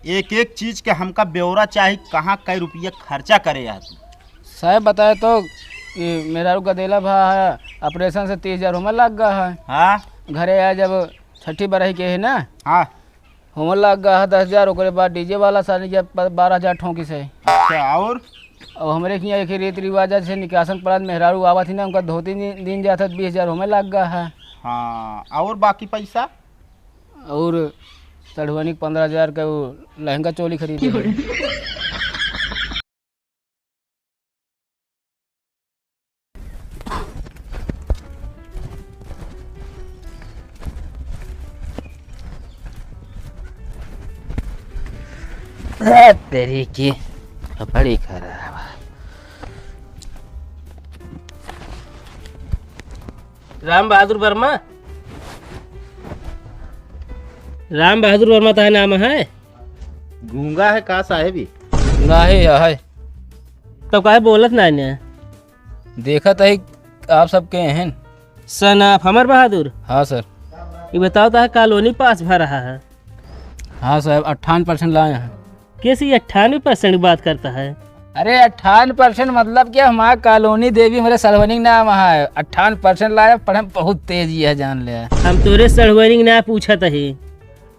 एक एक चीज के हमका ब्यौरा चाहिए, कहाँ कई रुपया खर्चा करे यार तू। साहब बताए तो कि मेरा गदेला भा है, ऑपरेशन से 30,000 होमर लग गया है। हाँ घरे आया जब छठी बरही के है ना, हाँ होमर लग गया है 10,000। ओकरे बाद डीजे वाला सारी जब 12,000 ठोंकी से। अच्छा और हमारे यहाँ एक रीति रिवाज से निकासन पड़ात मेहरारू आवा थी ना, उनका धोती दिन जाता 20,000 होमर लग गया है। हाँ और बाकी पैसा और चढ़वानी 15,000 का वो लहंगा चोली खरीदी। तेरी की बड़ी खराब। राम बहादुर वर्मा, राम बहादुर वर्मा ताहे नाम है? गूंगा है का साहेबी? नहीं है तो काहे बोलत ना ने? देखा तो आप सबके हैं। सन आप हमर बहादुर? हाँ सर। ये बताओ ताहे कॉलोनी पास भर रहा है? हाँ साहब 58% लाए हैं। कैसे 98% बात करता है? अरे 58% मतलब क्या, हमारा कॉलोनी देवी हमारे सर्वनिंग नाम है। 58% लाया, पढ़े बहुत तेजी है जान ले। हम तोरे सड़वरिंग ना पूछत ही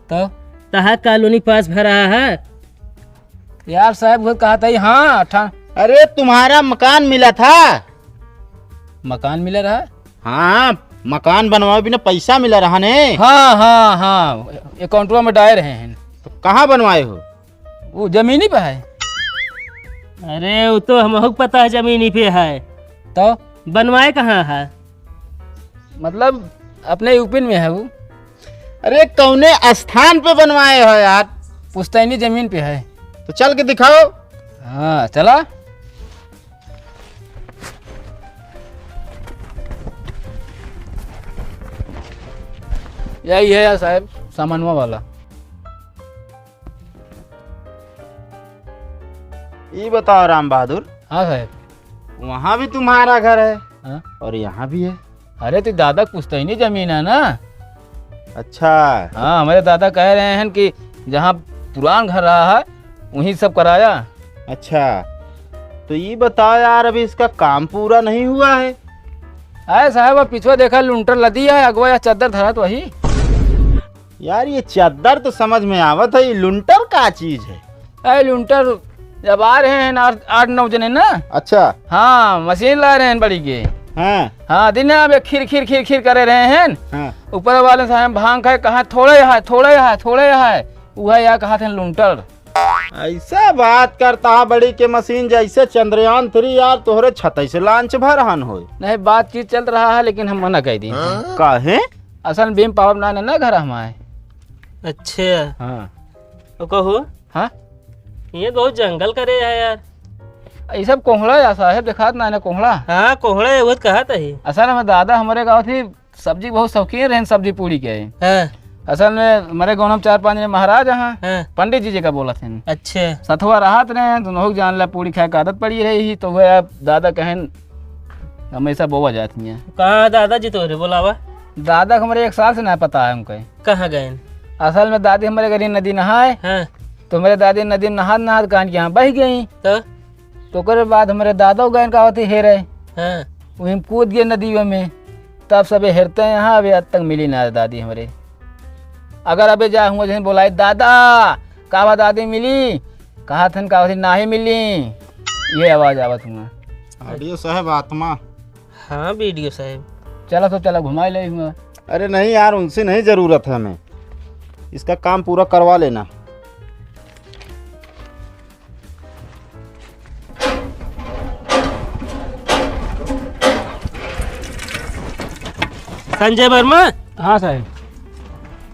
तो ताहा कॉलोनी पास भर रहा है? यार साहब वो कहा था हाँ 58 अरे तुम्हारा मकान मिला था? मकान मिला रहा। हाँ मकान बनवाए बिना पैसा मिला रहा ने। हाँ हाँ हाँ अकाउंटवा में डाल रहे हैं। तो कहाँ बनवाए हो? वो जमीनी पे है। अरे वो तो हमको पता है जमीनी पे है, तो बनवाए कहाँ है? मतलब अपने यूपी में है वो। अरे कौने स्थान पे बनवाए हो यार? पुश्तैनी जमीन पे है। तो चल के दिखाओ। हाँ चला। यही है यार साहब सामानवा वाला। ये बताओ राम बहादुर, हाँ साहब। वहाँ भी तुम्हारा घर है? हाँ? और यहाँ भी है? अरे तो दादा पुश्तैनी जमीन है ना। अच्छा हाँ हमारे दादा कह रहे हैं कि जहाँ पुरान घर रहा है वहीं सब कराया। अच्छा तो ये बताओ यार, अभी इसका काम पूरा नहीं हुआ है? अरे साहब अब पिछवा देखा लुंटर लदी है, अगवा या चादर धरा तो वही। यार ये चादर तो समझ में आवत है, ये लुंटर का चीज है? अरे लुंटर जब आ रहे हैं 8-9 जने ना। अच्छा हाँ मशीन ला रहे हैं बड़ी के। हाँ हाँ दिन में खीर खीर खीर खीर करे रहे हैं। हाँ ऊपर वाले साहब भांग खाए, कहा थोड़े है थोड़े है थोड़े है, वह या कहा थे लुंटर। ऐसा बात करता है बड़ी के मशीन जैसे चंद्रयान 3 यार तोहरे छतई से लांच भरहन हो। नहीं बातचीत चल रहा है लेकिन हम मना कह दिए। काहे? असल में भीम पावर ना ना घर हमारे। अच्छा हाँ तो कहो, हाँ ये बहुत जंगल करे है यार। ये सब कोहड़ा या साहब दिखात ना कोहड़ा। हाँ कोहड़ा है वो कहा था ही। असल में दादा हमारे गाँव थी सब्जी बहुत शौकीन रहे सब्जी पूरी के। हाँ असल में हमारे गाँव में 4-5 जने महाराज हैं। हाँ पंडित जी का बोला थे। अच्छा सथुआ राहत रहे तो लोग जान ला पूरी खाए का आदत पड़ी रही, तो वह अब दादा कहन हमेशा बोवा जाती हैं। कहाँ दादाजी तोरे बोलावा? दादा को हमारे 1 साल से ना पता है हमको। कहाँ गए? असल में दादी हमारे घर नदी नहाए, हाँ तो मेरे दादी नदी नहा नहा कान के यहाँ बह गई। तो ओकरे बाद हमारे दादा गए का होती हेरे, हाँ वहीं कूद गए नदियों में। तब सब हेरते हैं यहाँ, अभी आज तक मिली ना दादी हमारे। अगर अभी जा हुआ जैसे बोलाई दादा कहा दादी मिली, कहा थन का ना ही मिली, ये आवाज आवत हुआ। अरे साहब आत्मा। हाँ वीडियो साहब। चला तो चला घुमा ले हुआ। अरे नहीं यार उनसे नहीं जरूरत है हमें, इसका काम पूरा करवा लेना। संजय वर्मा? हाँ साहब।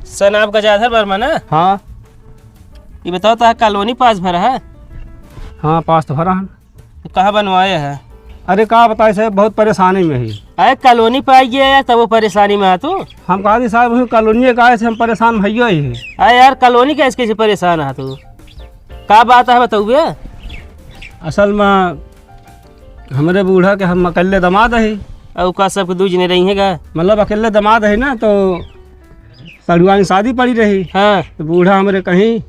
सन आप गजाधर वर्मा ना? हाँ ये बताओ ताहा कॉलोनी पास भरा है? हाँ पास तो भरा है। तो कहाँ बनवाए है? अरे कहा बताए साहब बहुत परेशानी में ही। अरे कॉलोनी पाई गया यार तब वो परेशानी में आ तू। हम कहा थी साहब वही कॉलोनी का आए थे, हम परेशान भैया ही। अरे यार कॉलोनी कैसे परेशान आ तू? का बात है बताऊ भैया? असल में हमारे बूढ़ा के हम अकेले दामाद है। और का सब दू जने रही है? मतलब अकेले दामाद है ना, तो सड़ुआ की शादी पड़ी रही। हाँ तो बूढ़ा हमारे कहीं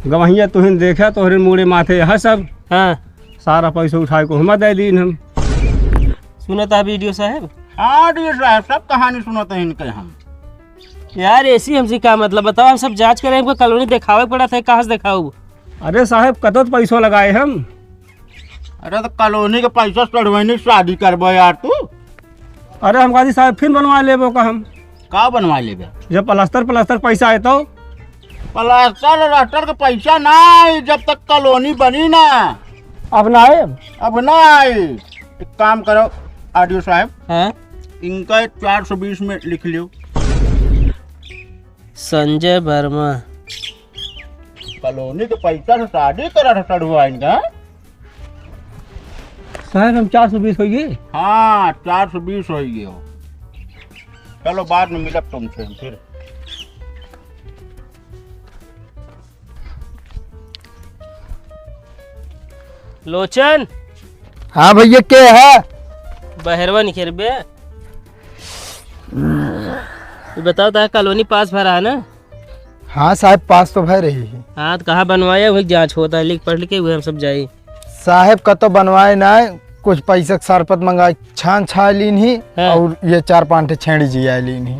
गवहिया तुहिन देखा तोहरे मुड़े माथे है सब, हाँ सारा पैसा उठाए को हम दे दीन हम। सुना था वीडियो साहब? हाँ डी साहब सब कहानी सुनते हैं इनके हम। यार ऐसी हमसे का मतलब बताओ, हम सब जांच करें, हमको कॉलोनी दिखावे पड़ा था, कहाँ से दिखाओ? अरे साहब कतो पैसों लगाए हम। अरे तो कॉलोनी के पैसा चढ़वानी शादी करबो यार तू। अरे हम गाजी साहब फिर बनवा लेबो का हम। का बनवा लेबे? जब प्लास्टर पैसा आए तो प्लास्टर रास्टर का पैसा ना आई जब तक कॉलोनी बनी ना। अब ना आए। अब ना आई। एक काम करो आडियो साहब, हाँ इनका 420 में लिख लियो। संजय वर्मा। कॉलोनी के पैसा से शादी करा था चढ़वा इनका। साहब हम 420 होगी। हाँ 420 हो गए हो। चलो बाद में मिलब तुमसे हम फिर। लोचन हाँ भैया क्या है? बहरवा निखेर बे। ये बताओ था कॉलोनी पास भरा है ना? हाँ साहब पास तो भर रही है। हाँ तो कहाँ बनवाया, वही जांच होता है, लिख पढ़ के हुए हम सब जाए। साहब का तो बनवाए ना है, कुछ पैसे का सरपत मंगाए छान छा लीन ही। हाँ। और ये 4-5 छेड़ी जी आए लीन ही।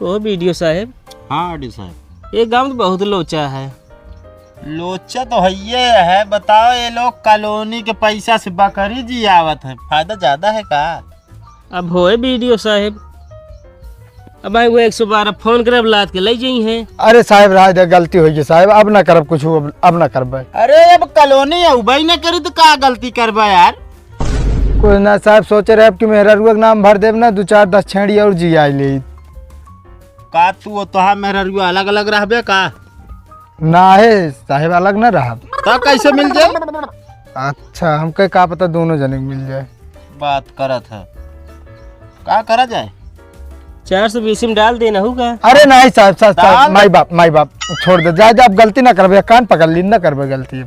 ओ वीडियो साहब, हाँ आडियो साहब। ये गांव तो बहुत लोचा है। लोचा तो है है। बताओ ये लोग कॉलोनी के पैसा से बकरी जी आवत है, फायदा ज्यादा है का? अब होए वीडियो साहब, अब भाई वो 112 फोन करे लाद के ले जाई है। अरे साहब राज दे गलती हुई है साहब, अब ना करब कुछ, अब ना करब। अरे अब कॉलोनी उबई न करी तो का गलती करबा यार? कुछ ना साहब सोचे रहे कि मेरा रुआ नाम भर देव ना, 2-4-10 छेड़ी और जी आई ले। का तू तोहा मेरा रुआ अलग अलग रहबे का? ना है साहब अलग ना रहा। तो कैसे मिल जाए? अच्छा हमके का पता दोनों जने को मिल जाए। बात करत है, का करा जाए? 420 में डाल देना होगा। अरे नहीं साहब साहब डाल साहब माई बाप छोड़ दे, जाए आप गलती ना करबे, कान पकड़ ली ना करबे गलती।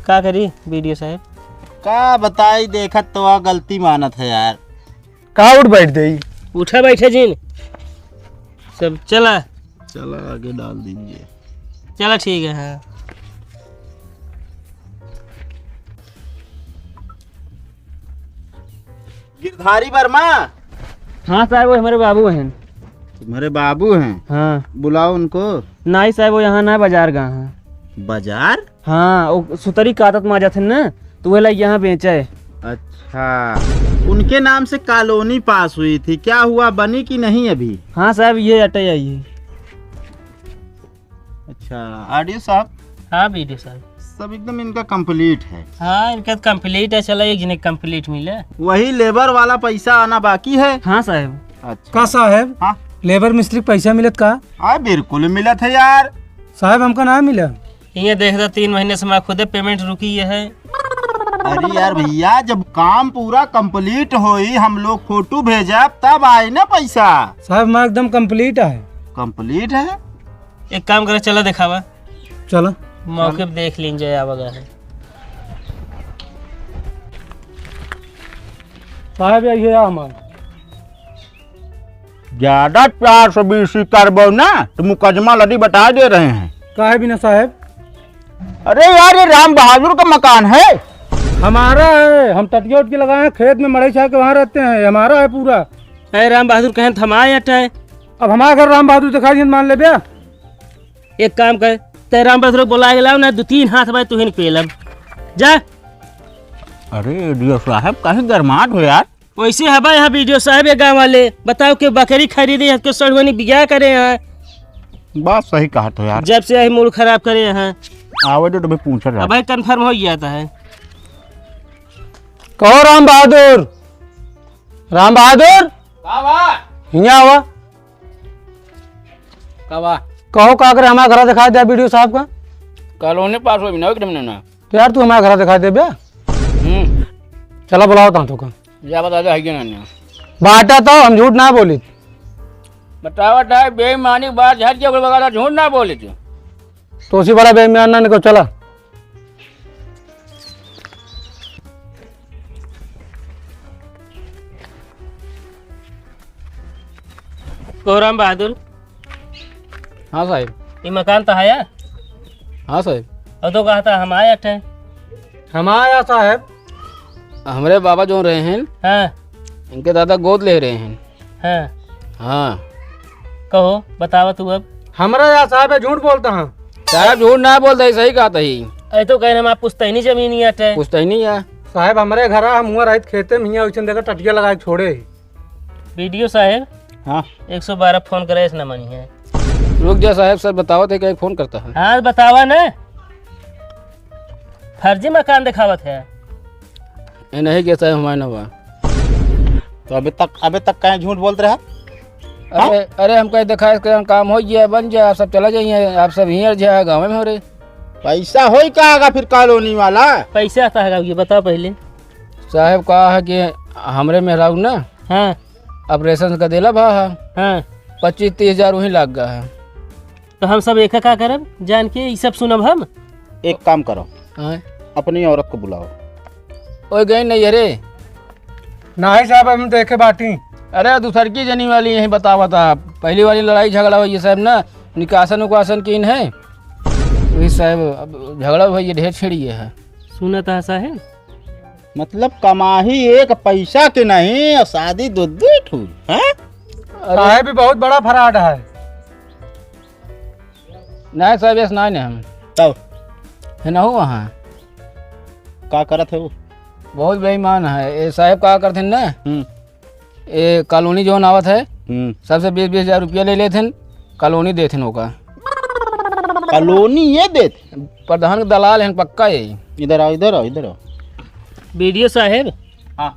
का करी वीडियो साहब? का बताई, देखत तो गलती मानत है यार। कहाँ उठ बैठ गई? उठा बैठे जिन सब चला। चलो आगे डाल दीजिए। चला ठीक है। हाँ गिरधारी वर्मा। हाँ साहब वो हमारे बाबू हैं। तुम्हारे बाबू हैं? हाँ बुलाओ उनको। नहीं साहब वो यहाँ ना बाजार गए हैं। बाजार? हाँ वो सुतरी कातत माजा थे ना, तो वो लाइक यहाँ बेचे। अच्छा, उनके नाम से कॉलोनी पास हुई थी, क्या हुआ, बनी कि नहीं अभी? हाँ साहब ये अटे आई। अच्छा आडियो साहब। हाँ वीडियो साहब सब एकदम इनका कंप्लीट है। हाँ इनका कंप्लीट है। चला एक जने कंप्लीट मिले। वही लेबर वाला पैसा आना बाकी है। हाँ साहब। अच्छा का साहब हाँ लेबर मिस्त्री पैसा मिलत का? हाँ बिल्कुल मिला था यार। साहब हमका ना मिला। ये देख रहा 3 महीने से मैं खुदे पेमेंट रुकी है। अरे यार भैया जब काम पूरा कंप्लीट होई हम लोग फोटो भेजब तब आए ना पैसा। साहब मैं एकदम कंप्लीट है। कंप्लीट है। एक काम करे, चला दिखावा, चलो मौके पे देख लीजिए आवागा है। साहब ये हमारा ज्यादा 420 करबो ना तो मुकदमा लड़ी बता दे रहे हैं। का है बिना साहब? अरे यार ये राम बहादुर का मकान है। हमारा है, हम टटिया उठ के लगाए हैं, खेत में मड़ई छा के वहाँ रहते हैं, हमारा है पूरा। अरे राम बहादुर कहें थमाए अटाए। अब हमारा घर राम बहादुर दिखा दिए मान ले भैया। एक काम कर, ते राम बहादुर बुला के लाओ ना, 2-3 हाथ भाई तुहिन पेलब जा। अरे डियो साहब कहीं गरमाट हो यार। वैसे है भाई यहाँ वीडियो साहब ये गाँव वाले बताओ कि बकरी खरीदे हैं, सड़वनी बिया करे हैं। बात सही कहा तो यार। जब से यही मूड खराब करे हैं। आवे तो मैं पूछ रहा। अब भाई कंफर्म हो गया था है। कहो राम बहादुर, राम बहादुर यहाँ हुआ कवा कहो का कर हमारा घर दिखा दिया वीडियो साहब का। कॉलोनी पास हो ना एकदम ना। तो यार तू हमारा घर दिखा दे बे। चला बुलाओ ता तो का जा बता दे है ना। बाटा तो हम झूठ ना बोली। बतावट है बेईमानी बात झट के वगैरह झूठ ना बोले थे। तो उसी बड़ा बेईमान ना निको चला। को राम बहादुर हाँ साहब ये मकान तो आया हाँ साहब। और तो कहा था हम आया थे। हमारा साहब हमारे बाबा जो रहे हैं हाँ इनके दादा गोद ले रहे हैं। हाँ हाँ कहो बतावा तू अब। हमारा यहाँ साहब है, झूठ बोलता हूँ। साहब झूठ ना बोलते, सही कहा था ही। अरे तो कहना आप पुछता ही नहीं जमीन ही अटे। पूछता ही नहीं है साहब हमारे घर हम हुआ रहित खेते में हियाँ वैसे देखा टटिया लगा के छोड़े। वीडियो साहब हाँ 112 फोन करे इस नंबर है। रुक जा साहब, सर बताओ थे क्या फोन करता है। हाँ बतावा ना, फर्जी मकान दिखावत है। ये नहीं किया साहब, हमारे ना हुआ। तो अभी तक कहीं झूठ बोलते रहा। अरे अरे हम कहीं देखा इसका काम हो गया, बन जाए, आप सब चला जाइए, आप सब यहीं जाए गाँव में हो रहे। पैसा हो ही कहा फिर कॉलोनी वाला। पैसे आता है ये बताओ पहले। साहब कहा है कि हमरे मेहराऊ ना हाँ ऑपरेशन का देला भा है, हाँ 25-30 हजार वहीं लग गया है। तो हम सब एक का करब जान के ये सब सुनब हम। एक काम करो, हाँ अपनी औरत को बुलाओ। ओए गई नहीं अरे। नहीं साहब हम देखे बाटी। अरे दूसर की जनी वाली यही बतावा था, पहली वाली लड़ाई झगड़ा हुई है साहब ना, निकासन उकासन की है वही साहब। अब झगड़ा हुई है, ढेर छिड़ी है। सुना था साहब, मतलब कमाही एक पैसा के नहीं और शादी दो ठू है। साहब भी बहुत बड़ा फराड है। नहीं साहब ऐसा नहीं हम तब है ना हो वहाँ का करत है वो। बहुत बेईमान है ये साहब। कहा करते ना ये कॉलोनी जो आवत है सबसे 20-20 हजार रुपया ले लेते कॉलोनी देते होगा। कॉलोनी ये देते प्रधान के दलाल हैं पक्का यही। इधर आओ इधर आओ इधर आओ। वीडियो साहब हाँ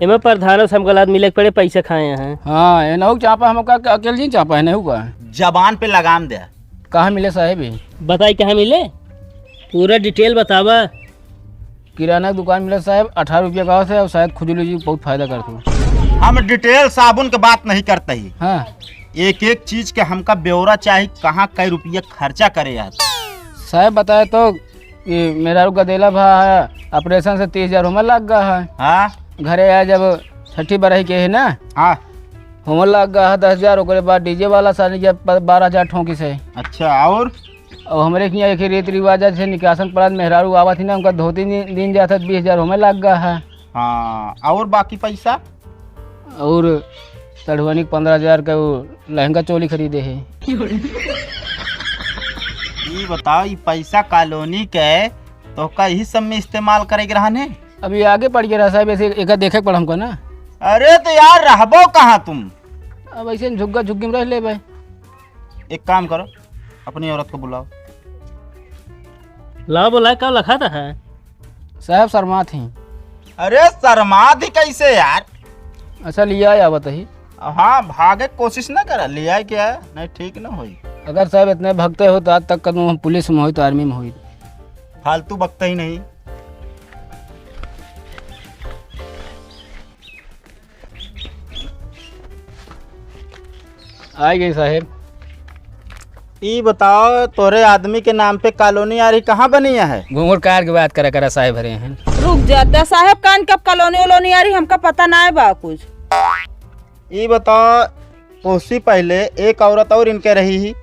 एमे प्रधानों से हम गलत मिले पड़े पैसे खाए हैं। हाँ ये ना चापा हम अकेले ही चापा है नहीं हुआ। जबान पे लगाम दे। कहाँ मिले साहब ये बताई कहाँ मिले, पूरा डिटेल बतावा। किराना की दुकान मिले साहब, 18 रुपया का है और शायद खुजली जी बहुत फायदा करते हो। हम डिटेल साबुन के बात नहीं करते ही। हाँ एक एक चीज के हमका ब्यौरा चाहिए, कहाँ कई रुपया खर्चा करे यार। साहब बताए तो ये मेरा गदेला भा है, ऑपरेशन से 30 हजार उमर लग गया है। हाँ घरे आया जब छठी बरही के है ना, हाँ उमर लग गया है 10 हजार। ओकरे बाद डीजे वाला सानी जब 12 हजार ठोंकी से। अच्छा और हमारे यहाँ एक ही रीति रिवाज है, निकासन पड़ा मेहरारू आवा थी ना, उनका धोती दिन जाता 20 हजार हमें लग गया है। हाँ और बाकी पैसा और तड़वानी 15 हजार का वो लहंगा चोली खरीदे है। ये बताओ ये पैसा कॉलोनी के तो का ही सब में इस्तेमाल करेगे रहने। अभी आगे पड़ गया साहब, ऐसे एक देखे पड़ा हमको ना। अरे तो यार रहबो कहाँ तुम। अब ऐसे झुग्गा झुग्गी में रह ले भाई। एक काम करो, अपनी औरत को बुलाओ। लाओ बोला कब लखा था है? साहब शर्मा थी। अरे शर्मा दी कैसे यार। अच्छा लिया या बताइए। हाँ भागे कोशिश ना करा, लिया क्या है नहीं ठीक ना होई। अगर साहब इतने भगते हो तो आज तक कदम हम पुलिस में हो तो आर्मी में हो। फालतू बकता ही नहीं। आई गई साहब। ये बताओ तोरे आदमी के नाम पे कॉलोनी आ रही कहाँ बनी है। घूंघट कार की बात करा साहब भरे हैं। रुक जाता साहब, कान कब कॉलोनी वोलोनी आ रही हमका पता ना है बा कुछ। ये बताओ उससे पहले एक औरत और इनके रही ही।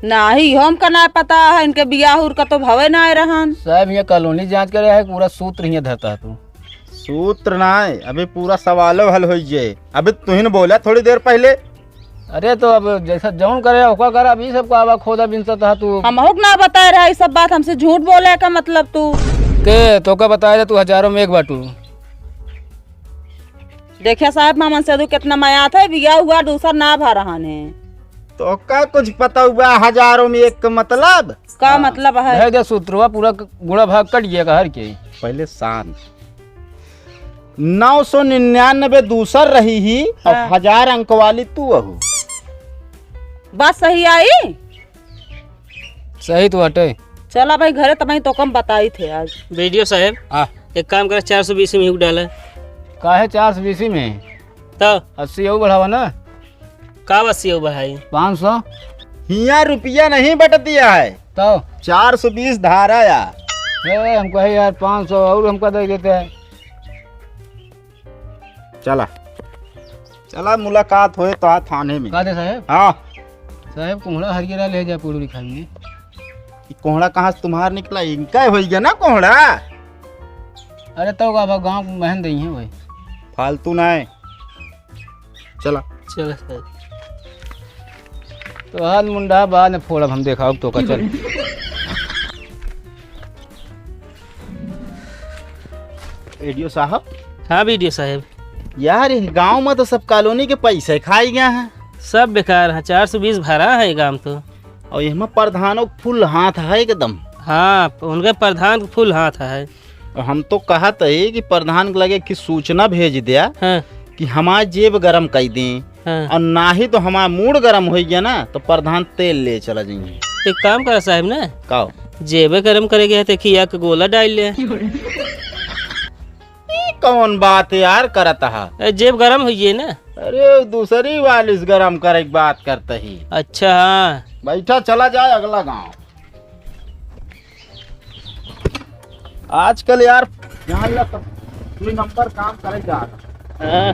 नाही हमका ना पता है, इनके बियाह उर का तो भवे ना रहन। साहब यहाँ कॉलोनी जांच करे है, पूरा सूत्र यहाँ धरता है तू। सूत्र ना है, अभी पूरा सवालो हल हो जाए। अभी तुहिन बोला थोड़ी देर पहले। अरे तो अब जैसा जौन करे ओका कर। अब ये सब का आवा खोदा बिनसा था तू हम हुक ना बताए रहा सब बात, हमसे झूठ बोले का मतलब तू। के तो का बताया तू हजारों में एक बाटू। देखिए साहब मामन से कितना माया था, बियाह हुआ दूसरा ना भा रहा ने। तो का कुछ पता हुआ हजारों में एक का मतलब का मतलब है? है सूत्रवा पूरा गुड़ा भाग कट गया हर के। पहले शान 999 दूसर रही ही और 1000 अंक वाली तू अहू। बात सही आई। सही तो हटे। चला भाई घरे तमाई तो कम बताई थे आज। वीडियो साहब एक काम करा 420 में ही डाला। का है 420 में तो 80 और बढ़ावा ना। का 80 हो भाई 500 हिया रुपया नहीं बट दिया है तो 420 धारा या। हमको है यार 500 और हमको दे देते हैं। चला चला मुलाकात होए तो थाने में। का दे साहब। हाँ साहब कुम्हड़ा हरियरा ले जा पूरी खाएंगे। ये कोहड़ा कहाँ से तुम्हार निकला? इनका हो गया ना कोहड़ा। अरे तो अब गाँव महन दही है भाई। फालतू ना है, चला। चलो साहब। तो हाथ मुंडा बाद में फोड़ा हम देखा तो का चल। एडियो साहब, हाँ वीडियो साहब, यार ये गांव में तो सब कॉलोनी के पैसे खाई गया हैं सब बेकार है। 420 भरा है काम तो। और यहाँ प्रधानों को फुल हाथ है एकदम। हाँ उनके प्रधान को फुल हाथ है। और हम तो कहत है कि प्रधान को लगे कि सूचना भेज दिया हाँ कि हमारा जेब गरम कर दें, हाँ। और ना ही तो हमारा मूड गरम हो गया ना तो प्रधान तेल ले चला जाएंगे। एक काम करा साहब ना, काओ जेबे गरम करेगे तो खिया के गोला डाल ले। कौन बात है यार करत है? जेब गरम हुई है ना। अरे दूसरी वाली गरम करे की बात करते ही। अच्छा हाँ। बैठा, चला जाए अगला गांव। आजकल यार यहाँ नंबर काम करे जा रहा। हाँ